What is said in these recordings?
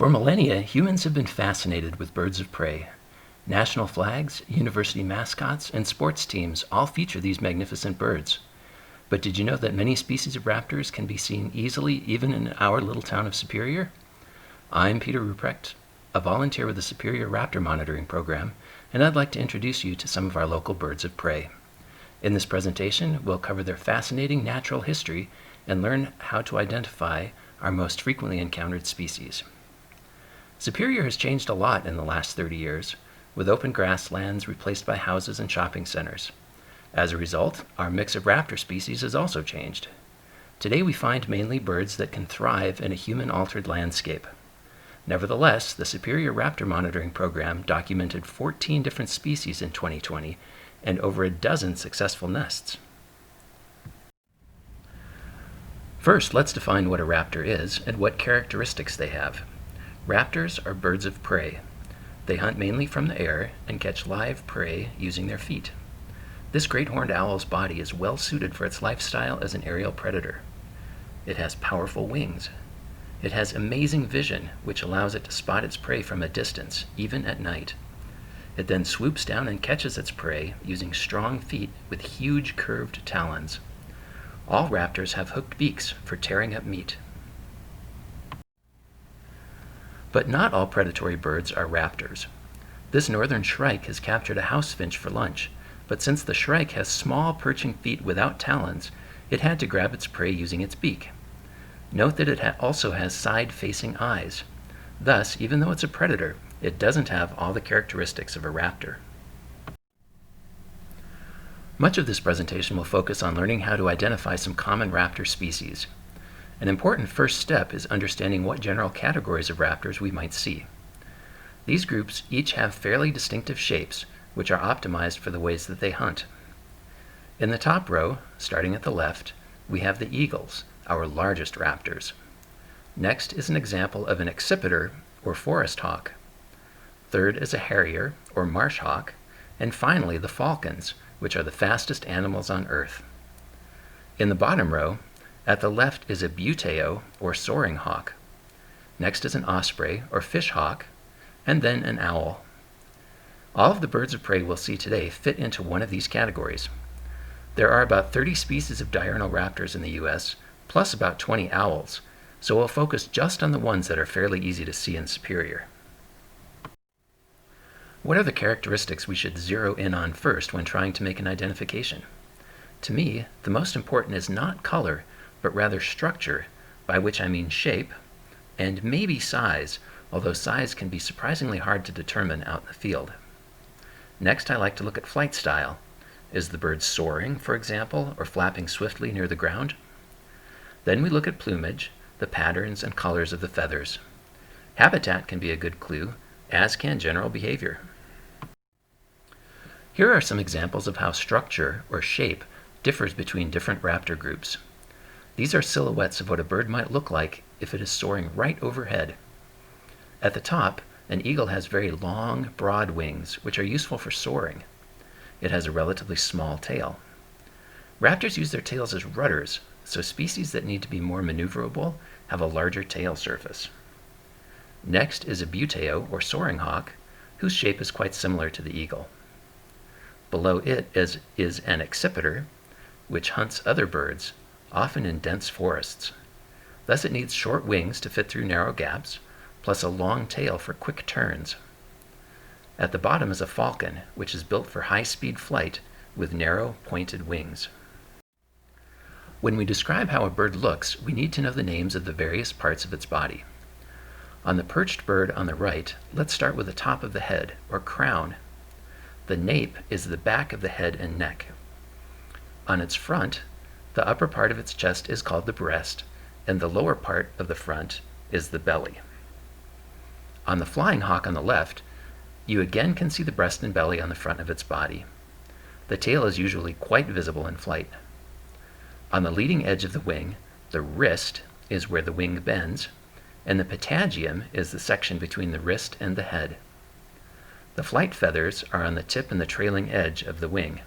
For millennia, humans have been fascinated with birds of prey. National flags, university mascots, and sports teams all feature these magnificent birds. But did you know that many species of raptors can be seen easily even in our little town of Superior? I'm Peter Ruprecht, a volunteer with the Superior Raptor Monitoring Program, and I'd like to introduce you to some of our local birds of prey. In this presentation, we'll cover their fascinating natural history and learn how to identify our most frequently encountered species. Superior has changed a lot in the last 30 years, with open grasslands replaced by houses and shopping centers. As a result, our mix of raptor species has also changed. Today we find mainly birds that can thrive in a human-altered landscape. Nevertheless, the Superior Raptor Monitoring Program documented 14 different species in 2020 and over a dozen successful nests. First, let's define what a raptor is and what characteristics they have. Raptors are birds of prey. They hunt mainly from the air and catch live prey using their feet. This great horned owl's body is well suited for its lifestyle as an aerial predator. It has powerful wings. It has amazing vision, which allows it to spot its prey from a distance, even at night. It then swoops down and catches its prey using strong feet with huge curved talons. All raptors have hooked beaks for tearing up meat. But not all predatory birds are raptors. This northern shrike has captured a house finch for lunch, but since the shrike has small perching feet without talons, it had to grab its prey using its beak. Note that it also has side-facing eyes. Thus, even though it's a predator, it doesn't have all the characteristics of a raptor. Much of this presentation will focus on learning how to identify some common raptor species. An important first step is understanding what general categories of raptors we might see. These groups each have fairly distinctive shapes, which are optimized for the ways that they hunt. In the top row, starting at the left, we have the eagles, our largest raptors. Next is an example of an accipiter, or forest hawk. Third is a harrier, or marsh hawk, and finally the falcons, which are the fastest animals on Earth. In the bottom row, at the left is a buteo, or soaring hawk. Next is an osprey, or fish hawk, and then an owl. All of the birds of prey we'll see today fit into one of these categories. There are about 30 species of diurnal raptors in the U.S., plus about 20 owls, so we'll focus just on the ones that are fairly easy to see in Superior. What are the characteristics we should zero in on first when trying to make an identification? To me, the most important is not color, but rather structure, by which I mean shape, and maybe size, although size can be surprisingly hard to determine out in the field. Next, I like to look at flight style. Is the bird soaring, for example, or flapping swiftly near the ground? Then we look at plumage, the patterns and colors of the feathers. Habitat can be a good clue, as can general behavior. Here are some examples of how structure, or shape, differs between different raptor groups. These are silhouettes of what a bird might look like if it is soaring right overhead. At the top, an eagle has very long, broad wings, which are useful for soaring. It has a relatively small tail. Raptors use their tails as rudders, so species that need to be more maneuverable have a larger tail surface. Next is a buteo, or soaring hawk, whose shape is quite similar to the eagle. Below it is an accipiter, which hunts other birds, often in dense forests. Thus it needs short wings to fit through narrow gaps, plus a long tail for quick turns. At the bottom is a falcon, which is built for high-speed flight with narrow, pointed wings. When we describe how a bird looks, we need to know the names of the various parts of its body. On the perched bird on the right, let's start with the top of the head, or crown. The nape is the back of the head and neck. On its front, the upper part of its chest is called the breast, and the lower part of the front is the belly. On the flying hawk on the left, you again can see the breast and belly on the front of its body. The tail is usually quite visible in flight. On the leading edge of the wing, the wrist is where the wing bends, and the patagium is the section between the wrist and the head. The flight feathers are on the tip and the trailing edge of the wing.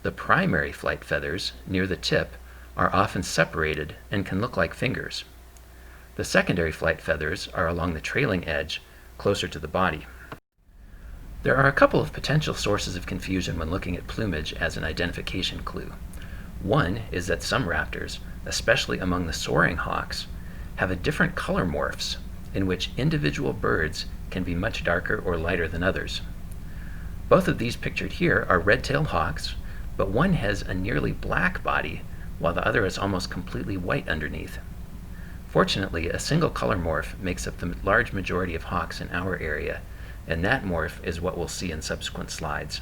The primary flight feathers, near the tip, are often separated and can look like fingers. The secondary flight feathers are along the trailing edge, closer to the body. There are a couple of potential sources of confusion when looking at plumage as an identification clue. One is that some raptors, especially among the soaring hawks, have a different color morphs in which individual birds can be much darker or lighter than others. Both of these pictured here are red-tailed hawks, but one has a nearly black body while the other is almost completely white underneath. Fortunately, a single color morph makes up the large majority of hawks in our area, and that morph is what we'll see in subsequent slides.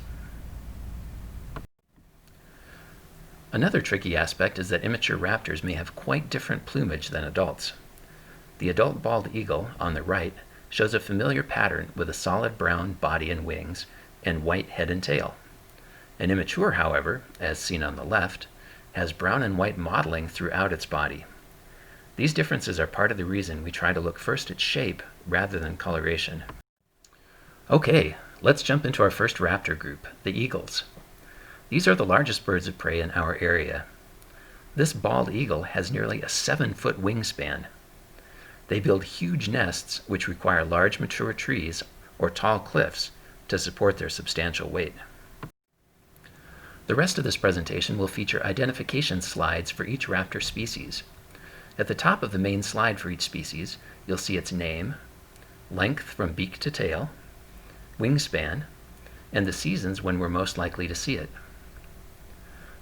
Another tricky aspect is that immature raptors may have quite different plumage than adults. The adult bald eagle, on the right, shows a familiar pattern with a solid brown body and wings and white head and tail. An immature, however, as seen on the left, has brown and white mottling throughout its body. These differences are part of the reason we try to look first at shape rather than coloration. Okay, let's jump into our first raptor group, the eagles. These are the largest birds of prey in our area. This bald eagle has nearly a 7-foot wingspan. They build huge nests which require large mature trees or tall cliffs to support their substantial weight. The rest of this presentation will feature identification slides for each raptor species. At the top of the main slide for each species, you'll see its name, length from beak to tail, wingspan, and the seasons when we're most likely to see it.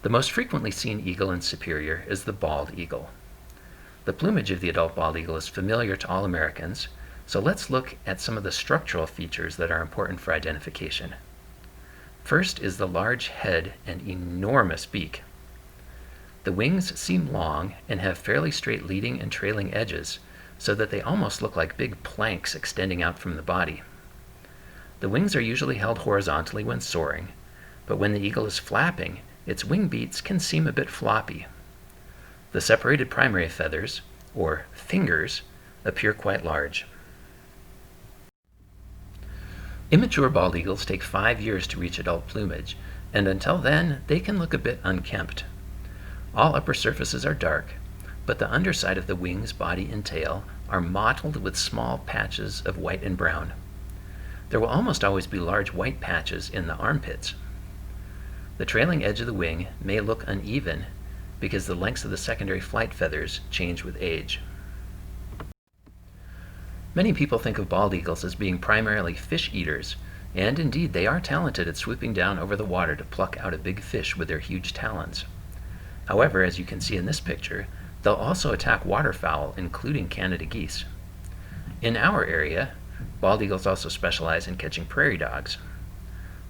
The most frequently seen eagle in Superior is the bald eagle. The plumage of the adult bald eagle is familiar to all Americans, so let's look at some of the structural features that are important for identification. First is the large head and enormous beak. The wings seem long and have fairly straight leading and trailing edges, so that they almost look like big planks extending out from the body. The wings are usually held horizontally when soaring, but when the eagle is flapping, its wing beats can seem a bit floppy. The separated primary feathers, or fingers, appear quite large. Immature bald eagles take 5 years to reach adult plumage, and until then, they can look a bit unkempt. All upper surfaces are dark, but the underside of the wings, body, and tail are mottled with small patches of white and brown. There will almost always be large white patches in the armpits. The trailing edge of the wing may look uneven because the lengths of the secondary flight feathers change with age. Many people think of bald eagles as being primarily fish eaters, and indeed they are talented at swooping down over the water to pluck out a big fish with their huge talons. However, as you can see in this picture, they'll also attack waterfowl, including Canada geese. In our area, bald eagles also specialize in catching prairie dogs.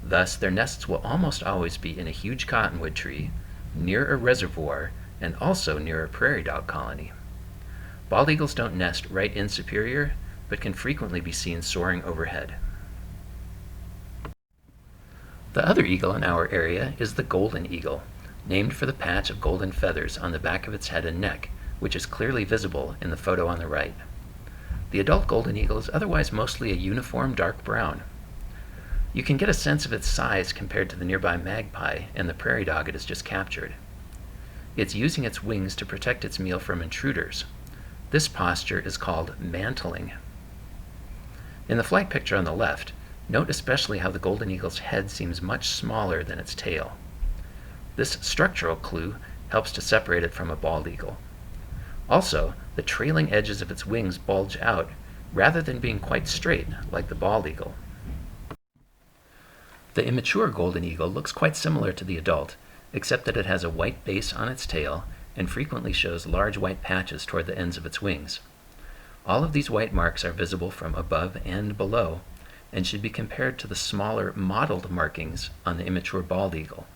Thus, their nests will almost always be in a huge cottonwood tree, near a reservoir, and also near a prairie dog colony. Bald eagles don't nest right in Superior, but can frequently be seen soaring overhead. The other eagle in our area is the golden eagle, named for the patch of golden feathers on the back of its head and neck, which is clearly visible in the photo on the right. The adult golden eagle is otherwise mostly a uniform dark brown. You can get a sense of its size compared to the nearby magpie and the prairie dog it has just captured. It's using its wings to protect its meal from intruders. This posture is called mantling. In the flight picture on the left, note especially how the golden eagle's head seems much smaller than its tail. This structural clue helps to separate it from a bald eagle. Also, the trailing edges of its wings bulge out rather than being quite straight like the bald eagle. The immature golden eagle looks quite similar to the adult, except that it has a white base on its tail and frequently shows large white patches toward the ends of its wings. All of these white marks are visible from above and below and should be compared to the smaller mottled markings on the immature bald eagle.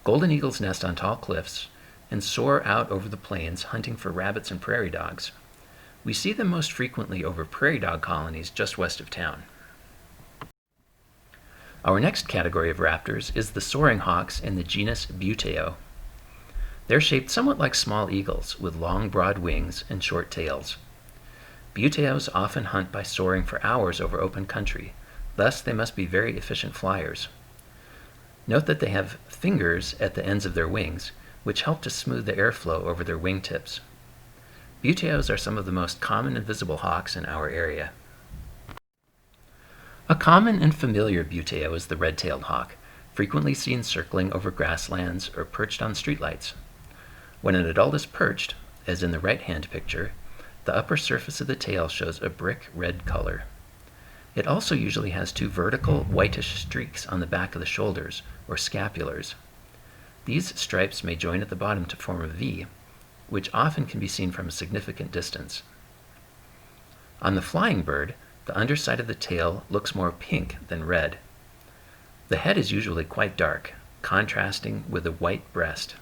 Golden eagles nest on tall cliffs and soar out over the plains hunting for rabbits and prairie dogs. We see them most frequently over prairie dog colonies just west of town. Our next category of raptors is the soaring hawks in the genus Buteo. They're shaped somewhat like small eagles with long, broad wings and short tails. Buteos often hunt by soaring for hours over open country, thus they must be very efficient flyers. Note that they have fingers at the ends of their wings, which help to smooth the airflow over their wingtips. Buteos are some of the most common and visible hawks in our area. A common and familiar buteo is the red-tailed hawk, frequently seen circling over grasslands or perched on streetlights. When an adult is perched, as in the right-hand picture, the upper surface of the tail shows a brick red color. It also usually has two vertical whitish streaks on the back of the shoulders, or scapulars. These stripes may join at the bottom to form a V, which often can be seen from a significant distance. On the flying bird, the underside of the tail looks more pink than red. The head is usually quite dark, contrasting with a white breast.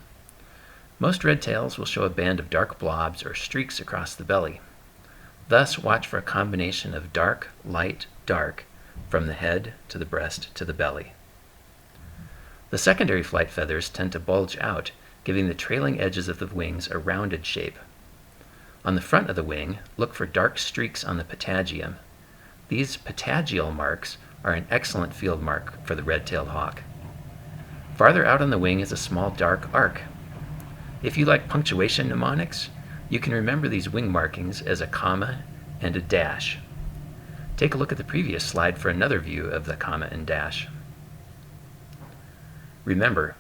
Most red tails will show a band of dark blobs or streaks across the belly. Thus, watch for a combination of dark, light, dark, from the head to the breast to the belly. The secondary flight feathers tend to bulge out, giving the trailing edges of the wings a rounded shape. On the front of the wing, look for dark streaks on the patagium. These patagial marks are an excellent field mark for the red-tailed hawk. Farther out on the wing is a small dark arc. If you like punctuation mnemonics, you can remember these wing markings as a comma and a dash. Take a look at the previous slide for another view of the comma and dash. Remember,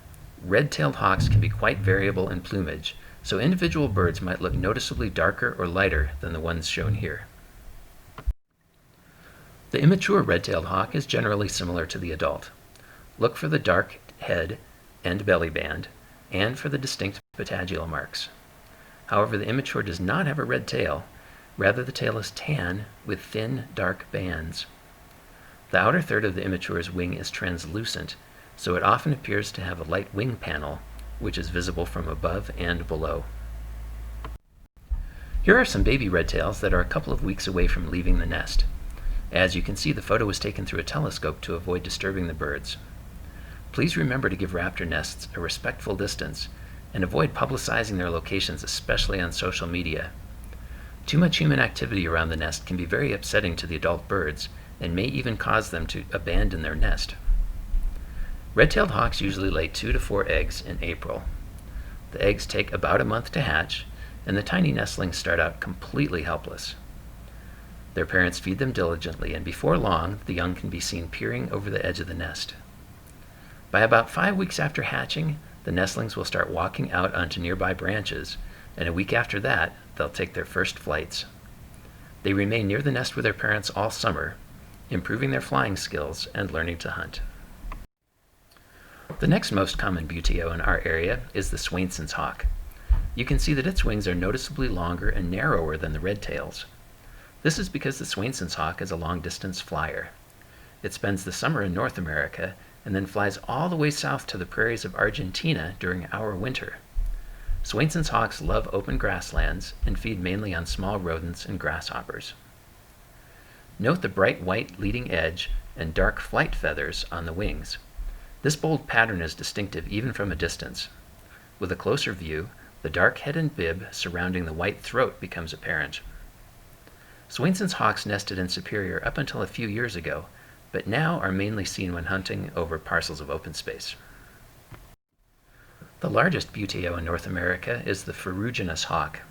red-tailed hawks can be quite variable in plumage, so individual birds might look noticeably darker or lighter than the ones shown here. The immature red-tailed hawk is generally similar to the adult. Look for the dark head and belly band, and for the distinct patagial marks. However, the immature does not have a red tail. Rather, the tail is tan with thin, dark bands. The outer third of the immature's wing is translucent, so it often appears to have a light wing panel, which is visible from above and below. Here are some baby red tails that are a couple of weeks away from leaving the nest. As you can see, the photo was taken through a telescope to avoid disturbing the birds. Please remember to give raptor nests a respectful distance and avoid publicizing their locations, especially on social media. Too much human activity around the nest can be very upsetting to the adult birds and may even cause them to abandon their nest. Red-tailed hawks usually lay 2 to 4 eggs in April. The eggs take about a month to hatch, and the tiny nestlings start out completely helpless. Their parents feed them diligently, and before long, the young can be seen peering over the edge of the nest. By about 5 weeks after hatching, the nestlings will start walking out onto nearby branches, and a week after that, they'll take their first flights. They remain near the nest with their parents all summer, improving their flying skills and learning to hunt. The next most common buteo in our area is the Swainson's hawk. You can see that its wings are noticeably longer and narrower than the red tails. This is because the Swainson's hawk is a long-distance flyer. It spends the summer in North America and then flies all the way south to the prairies of Argentina during our winter. Swainson's hawks love open grasslands and feed mainly on small rodents and grasshoppers. Note the bright white leading edge and dark flight feathers on the wings. This bold pattern is distinctive even from a distance. With a closer view, the dark head and bib surrounding the white throat becomes apparent. Swainson's hawks nested in Superior up until a few years ago, but now are mainly seen when hunting over parcels of open space. The largest buteo in North America is the Ferruginous hawk.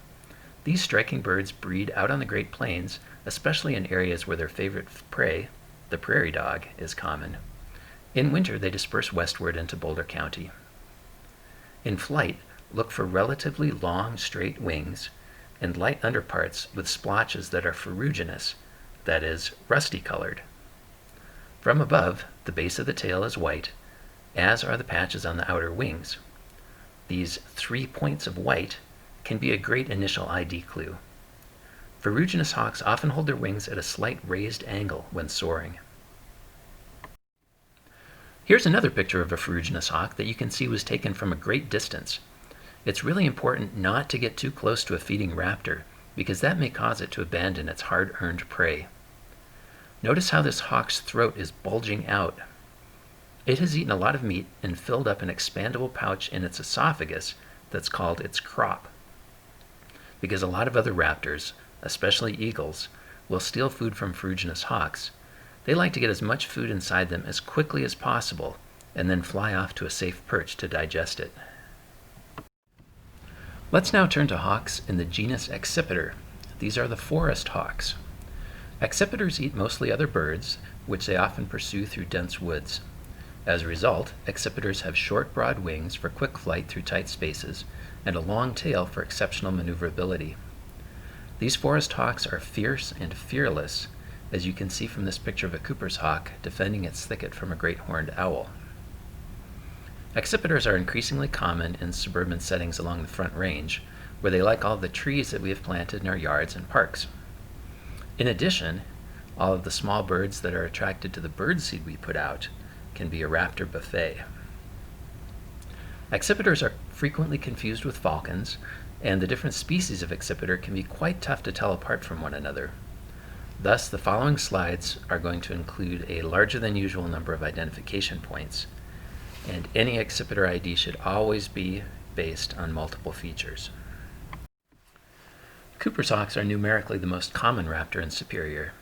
These striking birds breed out on the Great Plains, especially in areas where their favorite prey, the prairie dog, is common. In winter, they disperse westward into Boulder County. In flight, look for relatively long, straight wings and light underparts with splotches that are ferruginous, that is, rusty-colored. From above, the base of the tail is white, as are the patches on the outer wings. These 3 points of white can be a great initial ID clue. Ferruginous hawks often hold their wings at a slight raised angle when soaring. Here's another picture of a ferruginous hawk that you can see was taken from a great distance. It's really important not to get too close to a feeding raptor, because that may cause it to abandon its hard-earned prey. Notice how this hawk's throat is bulging out. It has eaten a lot of meat and filled up an expandable pouch in its esophagus that's called its crop. Because a lot of other raptors, especially eagles, will steal food from ferruginous hawks, they like to get as much food inside them as quickly as possible and then fly off to a safe perch to digest it. Let's now turn to hawks in the genus Accipiter. These are the forest hawks. Accipiters eat mostly other birds, which they often pursue through dense woods. As a result, accipiters have short, broad wings for quick flight through tight spaces, and a long tail for exceptional maneuverability. These forest hawks are fierce and fearless, as you can see from this picture of a Cooper's hawk defending its thicket from a great horned owl. Accipiters are increasingly common in suburban settings along the Front Range, where they like all the trees that we have planted in our yards and parks. In addition, all of the small birds that are attracted to the birdseed we put out can be a raptor buffet. Accipiters are frequently confused with falcons, and the different species of accipiter can be quite tough to tell apart from one another. Thus, the following slides are going to include a larger than usual number of identification points, and any accipiter ID should always be based on multiple features. Cooper's hawks are numerically the most common raptor in Superior.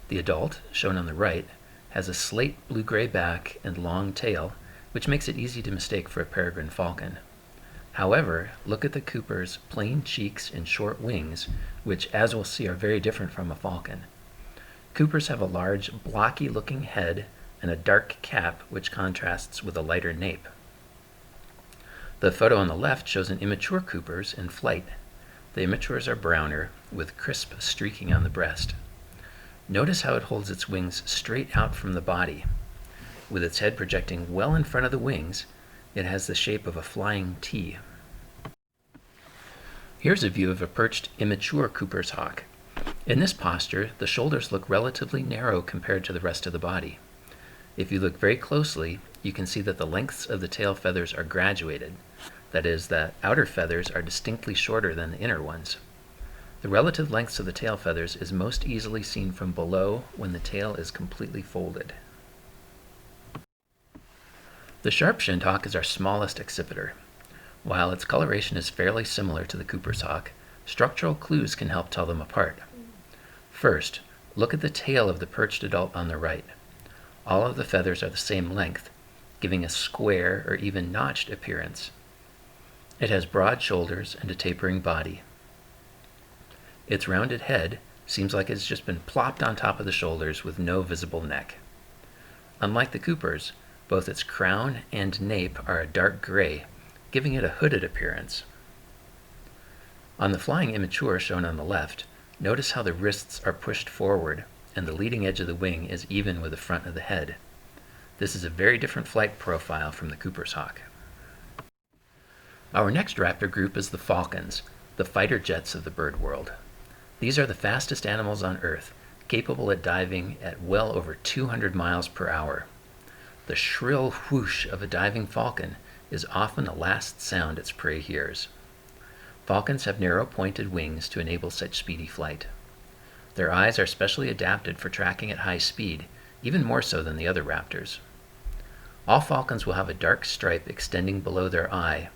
The adult, shown on the right, has a slate blue-gray back and long tail, which makes it easy to mistake for a peregrine falcon. However, look at the Cooper's plain cheeks and short wings, which, as we'll see, are very different from a falcon. Coopers have a large, blocky-looking head and a dark cap, which contrasts with a lighter nape. The photo on the left shows an immature Cooper's in flight. The immatures are browner, with crisp streaking on the breast. Notice how it holds its wings straight out from the body. With its head projecting well in front of the wings, it has the shape of a flying T. Here's a view of a perched immature Cooper's hawk. In this posture, the shoulders look relatively narrow compared to the rest of the body. If you look very closely, you can see that the lengths of the tail feathers are graduated. That is, the outer feathers are distinctly shorter than the inner ones. The relative lengths of the tail feathers is most easily seen from below when the tail is completely folded. The Sharp-shinned hawk is our smallest accipiter. While its coloration is fairly similar to the Cooper's hawk, structural clues can help tell them apart. First, look at the tail of the perched adult on the right. All of the feathers are the same length, giving a square or even notched appearance. It has broad shoulders and a tapering body. Its rounded head seems like it's just been plopped on top of the shoulders with no visible neck. Unlike the Cooper's, both its crown and nape are a dark gray, giving it a hooded appearance. On the flying immature shown on the left, notice how the wrists are pushed forward and the leading edge of the wing is even with the front of the head. This is a very different flight profile from the Cooper's hawk. Our next raptor group is the Falcons, the fighter jets of the bird world. These are the fastest animals on Earth, capable at diving at well over 200 miles per hour. The shrill whoosh of a diving falcon is often the last sound its prey hears. Falcons have narrow pointed wings to enable such speedy flight. Their eyes are specially adapted for tracking at high speed, even more so than the other raptors. All falcons will have a dark stripe extending below their eye.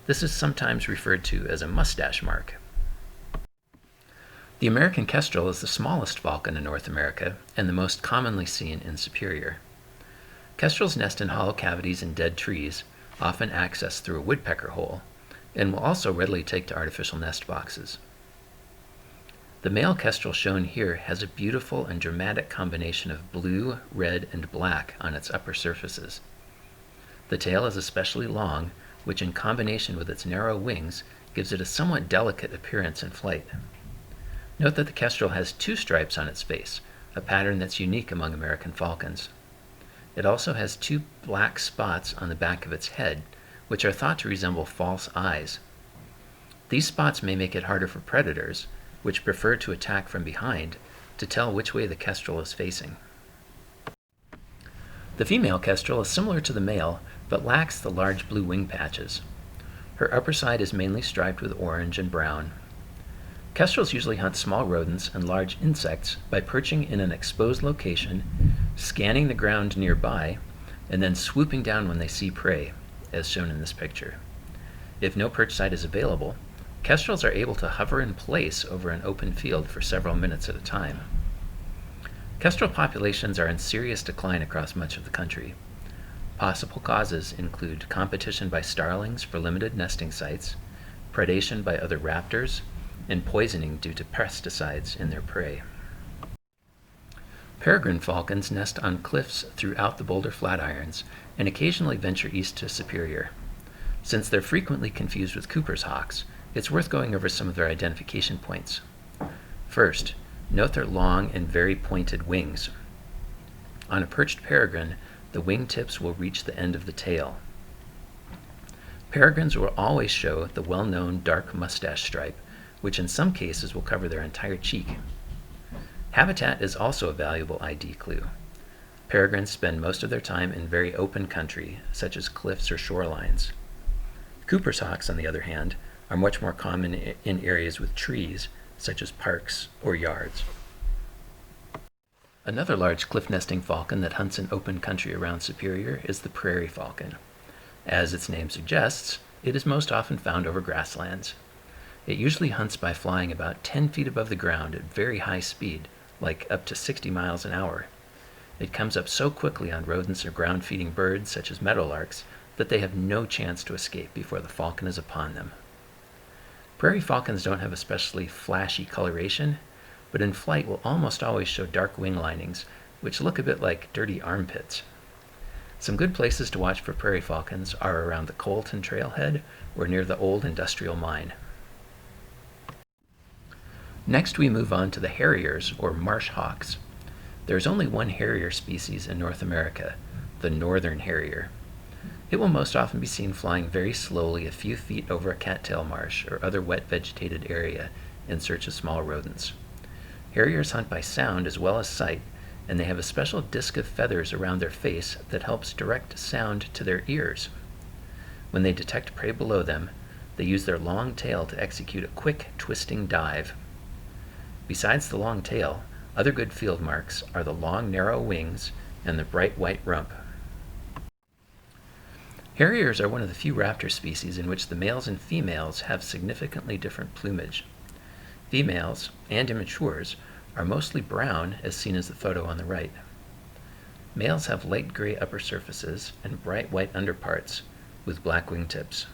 This is sometimes referred to as a mustache mark. The American kestrel is the smallest falcon in North America and the most commonly seen in Superior. Kestrels nest in hollow cavities in dead trees, often accessed through a woodpecker hole, and will also readily take to artificial nest boxes. The male kestrel shown here has a beautiful and dramatic combination of blue, red, and black on its upper surfaces. The tail is especially long, which in combination with its narrow wings gives it a somewhat delicate appearance in flight. Note that the kestrel has two stripes on its face, a pattern that's unique among American falcons. It also has two black spots on the back of its head, which are thought to resemble false eyes. These spots may make it harder for predators, which prefer to attack from behind, to tell which way the kestrel is facing. The female kestrel is similar to the male, but lacks the large blue wing patches. Her upper side is mainly striped with orange and brown. Kestrels usually hunt small rodents and large insects by perching in an exposed location, scanning the ground nearby, and then swooping down when they see prey, as shown in this picture. If no perch site is available, kestrels are able to hover in place over an open field for several minutes at a time. Kestrel populations are in serious decline across much of the country. Possible causes include competition by starlings for limited nesting sites, predation by other raptors, and poisoning due to pesticides in their prey. Peregrine falcons nest on cliffs throughout the Boulder Flatirons and occasionally venture east to Superior. Since they're frequently confused with Cooper's hawks, it's worth going over some of their identification points. First, note their long and very pointed wings. On a perched peregrine, the wing tips will reach the end of the tail. Peregrines will always show the well-known dark mustache stripe, which in some cases will cover their entire cheek. Habitat is also a valuable ID clue. Peregrines spend most of their time in very open country, such as cliffs or shorelines. Cooper's hawks, on the other hand, are much more common in areas with trees, such as parks or yards. Another large cliff-nesting falcon that hunts in open country around Superior is the Prairie Falcon. As its name suggests, it is most often found over grasslands. It usually hunts by flying about 10 feet above the ground at very high speed, like up to 60 miles an hour. It comes up so quickly on rodents or ground-feeding birds, such as meadowlarks, that they have no chance to escape before the falcon is upon them. Prairie falcons don't have especially flashy coloration, but in flight will almost always show dark wing linings, which look a bit like dirty armpits. Some good places to watch for prairie falcons are around the Colton Trailhead or near the old industrial mine. Next we move on to the harriers, or marsh hawks. There is only one harrier species in North America, the northern harrier. It will most often be seen flying very slowly a few feet over a cattail marsh or other wet vegetated area in search of small rodents. Harriers hunt by sound as well as sight, and they have a special disc of feathers around their face that helps direct sound to their ears. When they detect prey below them, they use their long tail to execute a quick, twisting dive. Besides the long tail, other good field marks are the long, narrow wings and the bright white rump. Harriers are one of the few raptor species in which the males and females have significantly different plumage. Females, and immatures, are mostly brown, as seen as the photo on the right. Males have light gray upper surfaces and bright white underparts with black wingtips.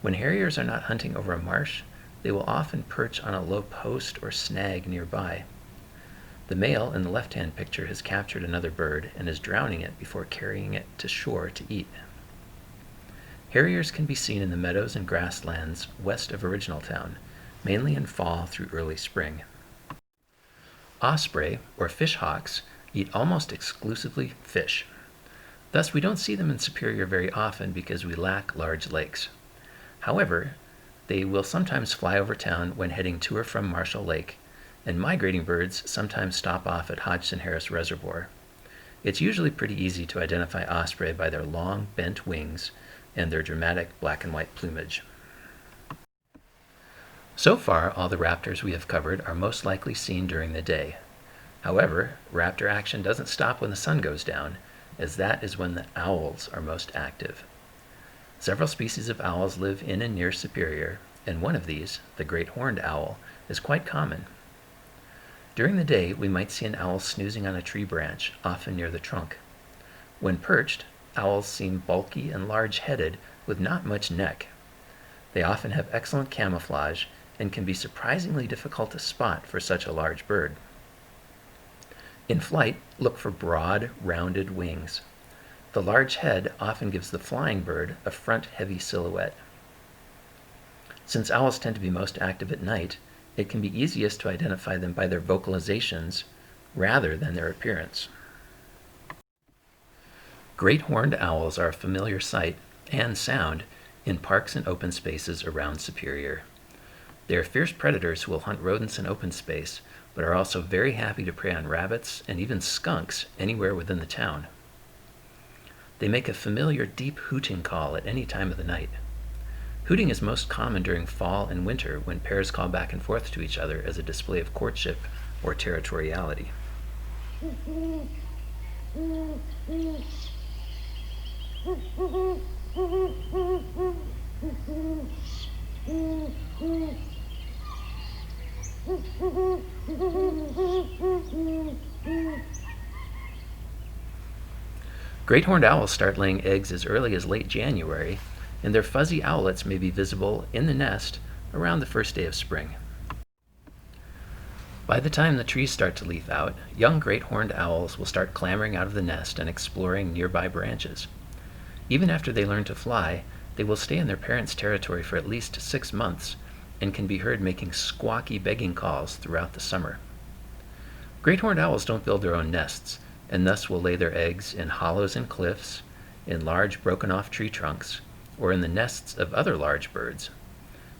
When harriers are not hunting over a marsh, they will often perch on a low post or snag nearby. The male in the left-hand picture has captured another bird and is drowning it before carrying it to shore to eat. Harriers can be seen in the meadows and grasslands west of Original Town, mainly in fall through early spring. Osprey, or fish hawks, eat almost exclusively fish. Thus, we don't see them in Superior very often because we lack large lakes. However, they will sometimes fly over town when heading to or from Marshall Lake, and migrating birds sometimes stop off at Hodgson Harris Reservoir. It's usually pretty easy to identify osprey by their long, bent wings and their dramatic black and white plumage. So far, all the raptors we have covered are most likely seen during the day. However, raptor action doesn't stop when the sun goes down, as that is when the owls are most active. Several species of owls live in and near Superior, and one of these, the great horned owl, is quite common. During the day, we might see an owl snoozing on a tree branch, often near the trunk. When perched, owls seem bulky and large-headed with not much neck. They often have excellent camouflage and can be surprisingly difficult to spot for such a large bird. In flight, look for broad, rounded wings. The large head often gives the flying bird a front-heavy silhouette. Since owls tend to be most active at night, it can be easiest to identify them by their vocalizations rather than their appearance. Great horned owls are a familiar sight and sound in parks and open spaces around Superior. They are fierce predators who will hunt rodents in open space, but are also very happy to prey on rabbits and even skunks anywhere within the town. They make a familiar deep hooting call at any time of the night. Hooting is most common during fall and winter when pairs call back and forth to each other as a display of courtship or territoriality. Great horned owls start laying eggs as early as late January and their fuzzy owlets may be visible in the nest around the first day of spring. By the time the trees start to leaf out, young great horned owls will start clambering out of the nest and exploring nearby branches. Even after they learn to fly, they will stay in their parents' territory for at least 6 months and can be heard making squawky begging calls throughout the summer. Great horned owls don't build their own nests, and thus will lay their eggs in hollows in cliffs, in large broken-off tree trunks, or in the nests of other large birds.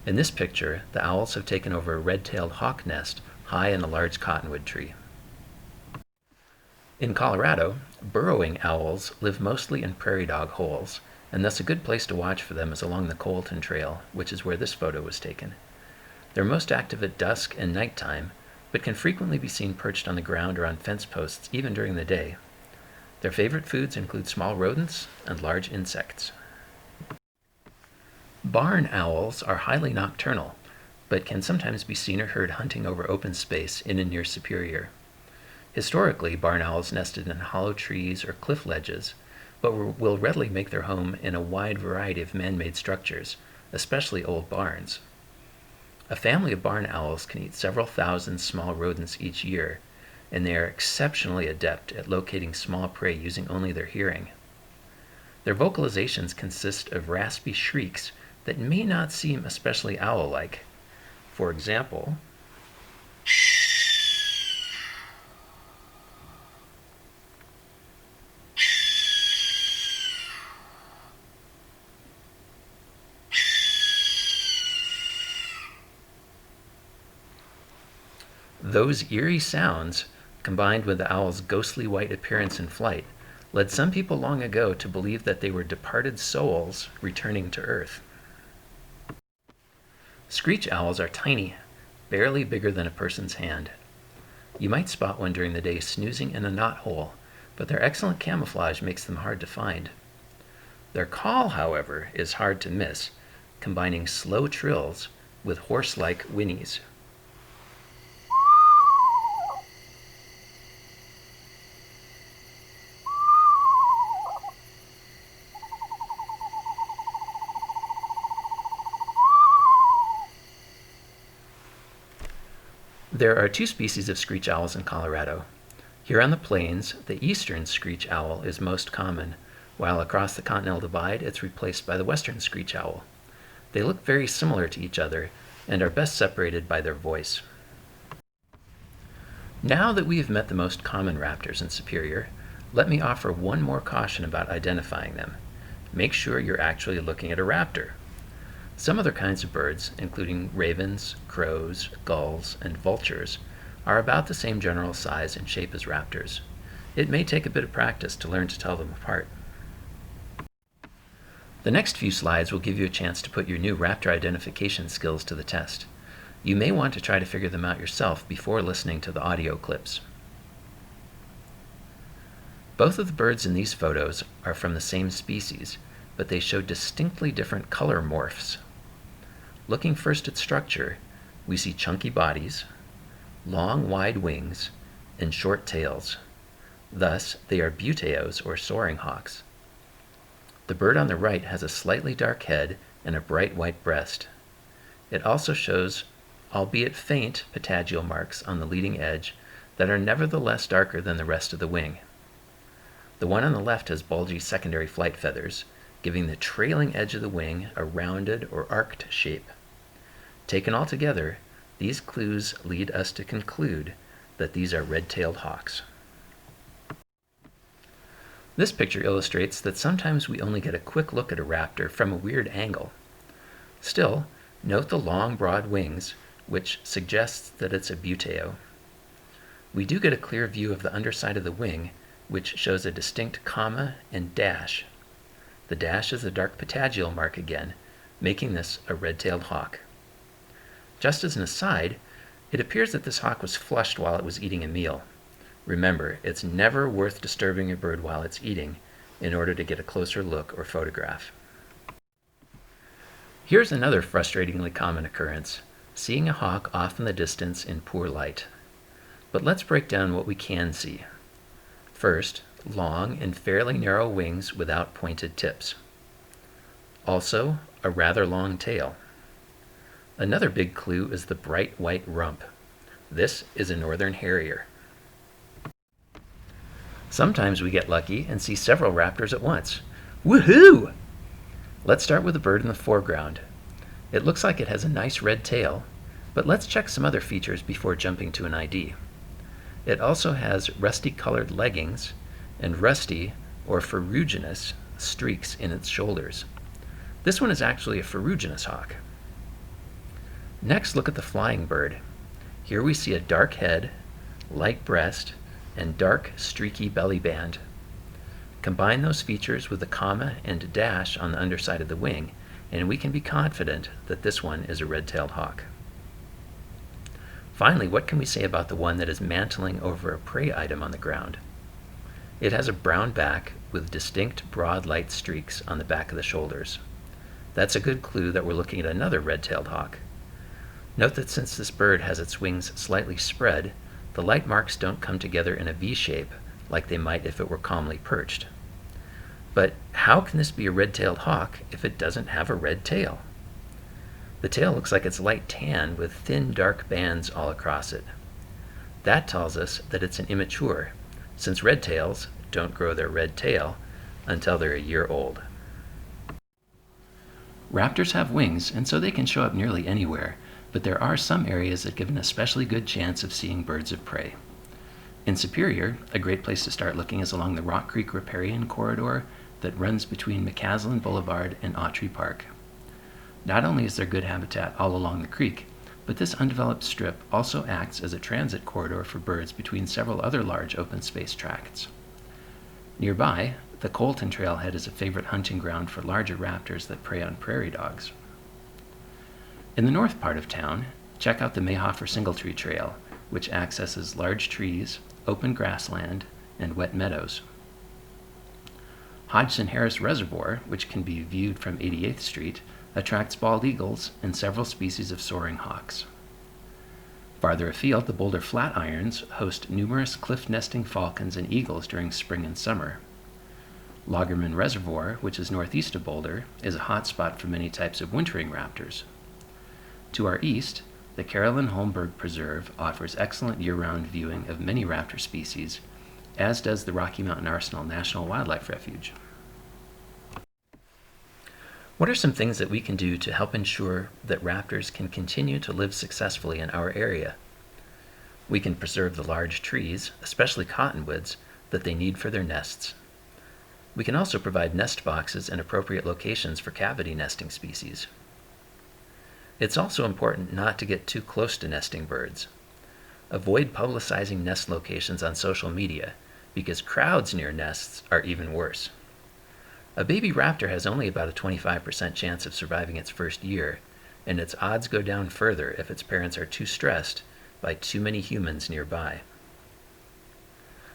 In this picture, the owls have taken over a red-tailed hawk nest high in a large cottonwood tree. In Colorado, burrowing owls live mostly in prairie dog holes, and thus a good place to watch for them is along the Colton Trail, which is where this photo was taken. They're most active at dusk and nighttime, but can frequently be seen perched on the ground or on fence posts even during the day. Their favorite foods include small rodents and large insects. Barn owls are highly nocturnal, but can sometimes be seen or heard hunting over open space in and near Superior. Historically, barn owls nested in hollow trees or cliff ledges, but will readily make their home in a wide variety of man-made structures, especially old barns. A family of barn owls can eat several thousand small rodents each year, and they are exceptionally adept at locating small prey using only their hearing. Their vocalizations consist of raspy shrieks that may not seem especially owl-like. For example, those eerie sounds, combined with the owl's ghostly white appearance in flight, led some people long ago to believe that they were departed souls returning to Earth. Screech owls are tiny, barely bigger than a person's hand. You might spot one during the day snoozing in a knothole, but their excellent camouflage makes them hard to find. Their call, however, is hard to miss, combining slow trills with horse-like whinnies. There are 2 species of screech owls in Colorado. Here on the plains, the eastern screech owl is most common, while across the Continental Divide it's replaced by the western screech owl. They look very similar to each other and are best separated by their voice. Now that we have met the most common raptors in Superior, let me offer one more caution about identifying them. Make sure you're actually looking at a raptor. Some other kinds of birds, including ravens, crows, gulls, and vultures, are about the same general size and shape as raptors. It may take a bit of practice to learn to tell them apart. The next few slides will give you a chance to put your new raptor identification skills to the test. You may want to try to figure them out yourself before listening to the audio clips. Both of the birds in these photos are from the same species, but they show distinctly different color morphs. Looking first at structure, we see chunky bodies, long wide wings, and short tails. Thus, they are Buteos or soaring hawks. The bird on the right has a slightly dark head and a bright white breast. It also shows, albeit faint, patagial marks on the leading edge that are nevertheless darker than the rest of the wing. The one on the left has bulgy secondary flight feathers, giving the trailing edge of the wing a rounded or arced shape. Taken all together, these clues lead us to conclude that these are red-tailed hawks. This picture illustrates that sometimes we only get a quick look at a raptor from a weird angle. Still, note the long, broad wings, which suggests that it's a buteo. We do get a clear view of the underside of the wing, which shows a distinct comma and dash. The dash is a dark patagial mark again, making this a red-tailed hawk. Just as an aside, it appears that this hawk was flushed while it was eating a meal. Remember, it's never worth disturbing a bird while it's eating in order to get a closer look or photograph. Here's another frustratingly common occurrence, seeing a hawk off in the distance in poor light. But let's break down what we can see. First, long and fairly narrow wings without pointed tips. Also, a rather long tail. Another big clue is the bright white rump. This is a northern harrier. Sometimes we get lucky and see several raptors at once. Woohoo! Let's start with the bird in the foreground. It looks like it has a nice red tail, but let's check some other features before jumping to an ID. It also has rusty-colored leggings and rusty or ferruginous streaks in its shoulders. This one is actually a Ferruginous hawk. Next, look at the flying bird. Here we see a dark head, light breast, and dark, streaky belly band. Combine those features with a comma and dash on the underside of the wing, and we can be confident that this one is a red-tailed hawk. Finally, what can we say about the one that is mantling over a prey item on the ground? It has a brown back with distinct broad light streaks on the back of the shoulders. That's a good clue that we're looking at another red-tailed hawk. Note that since this bird has its wings slightly spread, the light marks don't come together in a V shape like they might if it were calmly perched. But how can this be a red-tailed hawk if it doesn't have a red tail? The tail looks like it's light tan with thin dark bands all across it. That tells us that it's an immature, since red tails don't grow their red tail until they're a year old. Raptors have wings, and so they can show up nearly anywhere, but there are some areas that give an especially good chance of seeing birds of prey. In Superior, a great place to start looking is along the Rock Creek riparian corridor that runs between McCaslin Boulevard and Autry Park. Not only is there good habitat all along the creek, but this undeveloped strip also acts as a transit corridor for birds between several other large open space tracts. Nearby, the Colton Trailhead is a favorite hunting ground for larger raptors that prey on prairie dogs. In the north part of town, check out the Mayhofer Singletree Trail, which accesses large trees, open grassland, and wet meadows. Hodgson Harris Reservoir, which can be viewed from 88th Street, attracts bald eagles and several species of soaring hawks. Farther afield, the Boulder Flatirons host numerous cliff-nesting falcons and eagles during spring and summer. Loggerman Reservoir, which is northeast of Boulder, is a hotspot for many types of wintering raptors. To our east, the Carolyn Holmberg Preserve offers excellent year-round viewing of many raptor species, as does the Rocky Mountain Arsenal National Wildlife Refuge. What are some things that we can do to help ensure that raptors can continue to live successfully in our area? We can preserve the large trees, especially cottonwoods, that they need for their nests. We can also provide nest boxes and appropriate locations for cavity nesting species. It's also important not to get too close to nesting birds. Avoid publicizing nest locations on social media, because crowds near nests are even worse. A baby raptor has only about a 25% chance of surviving its first year, and its odds go down further if its parents are too stressed by too many humans nearby.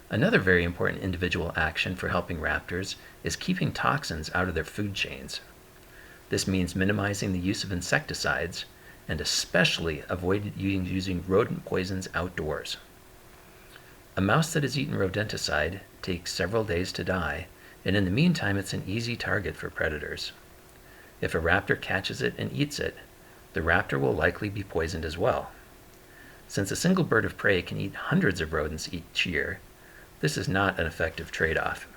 Another very important individual action for helping raptors is keeping toxins out of their food chains. This means minimizing the use of insecticides and especially avoid using rodent poisons outdoors. A mouse that has eaten rodenticide takes several days to die, and in the meantime it's an easy target for predators. If a raptor catches it and eats it, the raptor will likely be poisoned as well. Since a single bird of prey can eat hundreds of rodents each year, this is not an effective trade-off.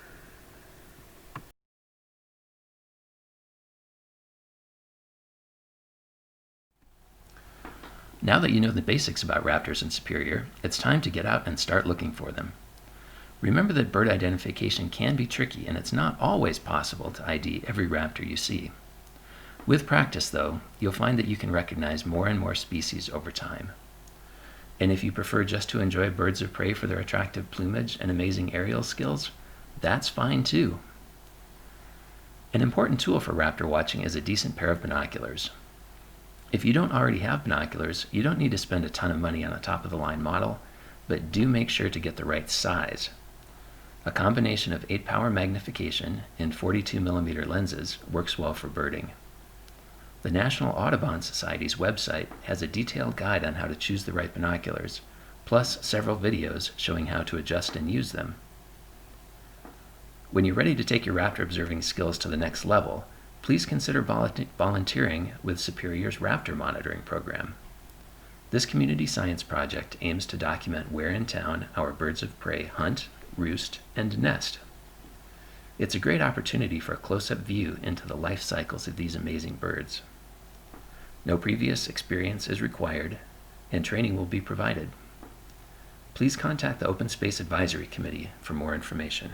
Now that you know the basics about raptors in Superior, it's time to get out and start looking for them. Remember that bird identification can be tricky, and it's not always possible to ID every raptor you see. With practice, though, you'll find that you can recognize more and more species over time. And if you prefer just to enjoy birds of prey for their attractive plumage and amazing aerial skills, that's fine too. An important tool for raptor watching is a decent pair of binoculars. If you don't already have binoculars, you don't need to spend a ton of money on a top-of-the-line model, but do make sure to get the right size. A combination of 8-power magnification and 42mm lenses works well for birding. The National Audubon Society's website has a detailed guide on how to choose the right binoculars, plus several videos showing how to adjust and use them. When you're ready to take your raptor observing skills to the next level, please consider volunteering with Superior's Raptor Monitoring Program. This community science project aims to document where in town our birds of prey hunt, roost, and nest. It's a great opportunity for a close-up view into the life cycles of these amazing birds. No previous experience is required, and training will be provided. Please contact the Open Space Advisory Committee for more information.